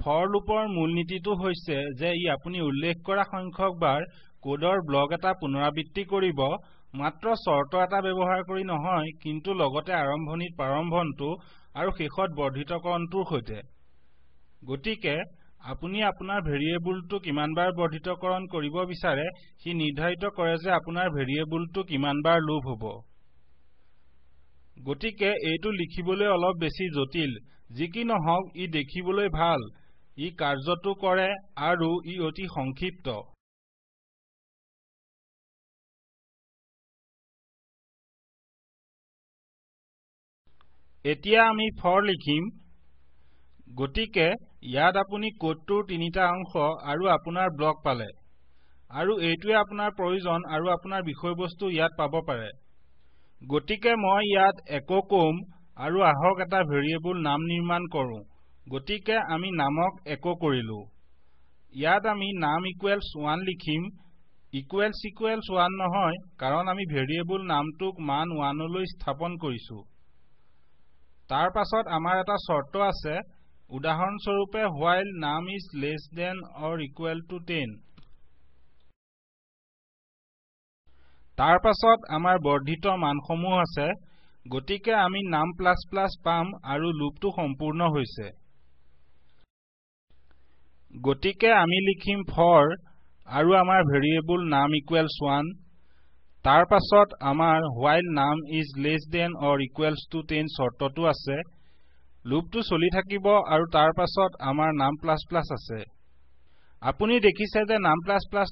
for লুপৰ মূলনীতিটো হৈছে যে ই আপুনি উল্লেখ কৰা সংখ্যকবাৰ কোডৰ ব্লক এটা পুনৰাবৃত্তি কৰিব মাত্ৰ চৰ্ত এটা ব্যৱহাৰ কৰি নহয় কিন্তু লগতে আৰম্ভণিত প্ৰাৰম্ভণটো আৰু শেষত বৰ্ধিতকৰণটোৰ সৈতে গতিকে আপুনি আপোনাৰ ভেৰিয়েবলটো কিমানবাৰ বৰ্ধিতকৰণ কৰিব বিচাৰে সি নিৰ্ধাৰিত কৰে যে আপোনাৰ ভেৰিয়েবলটো কিমানবাৰ লুপ হ'ব গতিকে এইটো লিখিবলৈ অলপ বেছি জটিল যি কি নহওক ই দেখিবলৈ ভাল ই কাৰ্যটো কৰে আৰু ই অতি সংক্ষিপ্ত এতিয়া আমি ফৰ লিখিম গতিকে ইয়াত আপুনি কোডটোৰ তিনিটা অংশ আৰু আপোনাৰ ব্লক পালে আৰু এইটোৱে আপোনাৰ প্ৰয়োজন আৰু আপোনাৰ বিষয়বস্তু ইয়াত পাব পাৰে গতিকে মই ইয়াত একো কম আৰু আহক এটা ভেৰিয়েবল নাম নিৰ্মাণ কৰো গতিকে আমি নামক একো কৰিলো ইয়াত আমি নাম ইকুৱেলছ 1 লিখিম ইকুৱেলছ 1 নহয় কাৰণ আমি ভেৰিয়েবল নামটোক মান 1 লৈ স্থাপন কৰিছো তাৰ পাছত আমাৰ এটা চৰ্ত আছে উদাহৰণস্বৰূপে while name is less than or equal to 10 তাৰ পাছত আমাৰ বৰ্ধিত মানসমূহ আছে গতিকে আমি নাম পাম আৰু লুপটো সম্পূৰ্ণ হৈছে গতিকে আমি লিখিম ফৰ আৰু আমাৰ ভেৰিয়েবল নাম ইকুৱেলছ 1 তাৰ পাছত আমাৰ while name is less than or equals to 10 চৰ্তটো আছে লুপটো চলি থাকিব আৰু তাৰ পাছত আমাৰ নাম আছে আপুনি দেখিছে যে নাম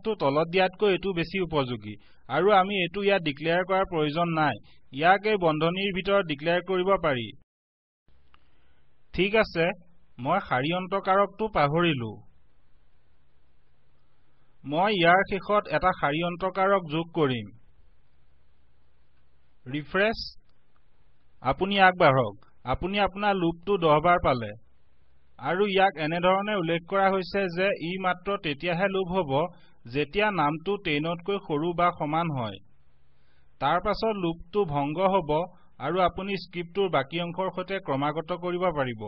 টো তলত দিয়াতকৈ এটো বেছি উপযোগী আৰু আমি এটো ইয়াত ডিক্লেয়াৰ কৰাৰ প্ৰয়োজন নাই ইয়াক এই বন্ধনীৰ ভিতৰত ডিক্লেয়াৰ কৰিব পাৰি ঠিক আছে মই শাৰী অন্তকাৰকটো পাহৰিলো মই ইয়াৰ শেষত এটা শাৰী অন্তকাৰক যোগ কৰিম ৰিফ্ৰেছ আপুনি আগবাঢ়ক আপুনি আপোনাৰ লুপটো 10 বাৰ পালে আৰু ইয়াক এনেধৰণে উল্লেখ কৰা হৈছে যে ই মাত্ৰ তেতিয়াহে লুপ হ'ব যেতিয়া নামটো 10তকৈ সৰু বা সমান হয় তাৰ পাছত লুপটো ভংগ হ'ব আৰু আপুনি স্ক্ৰিপ্টটোৰ বাকী অংশৰ সৈতে ক্ৰমাগত কৰিব পাৰিব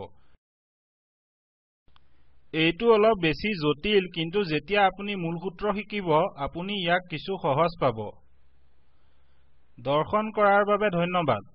এইটো অলপ বেছি জটিল কিন্তু যেতিয়া আপুনি মূল সূত্ৰ শিকিব আপুনি ইয়াক কিছু সহজ পাব দৰ্শন কৰাৰ বাবে ধন্যবাদ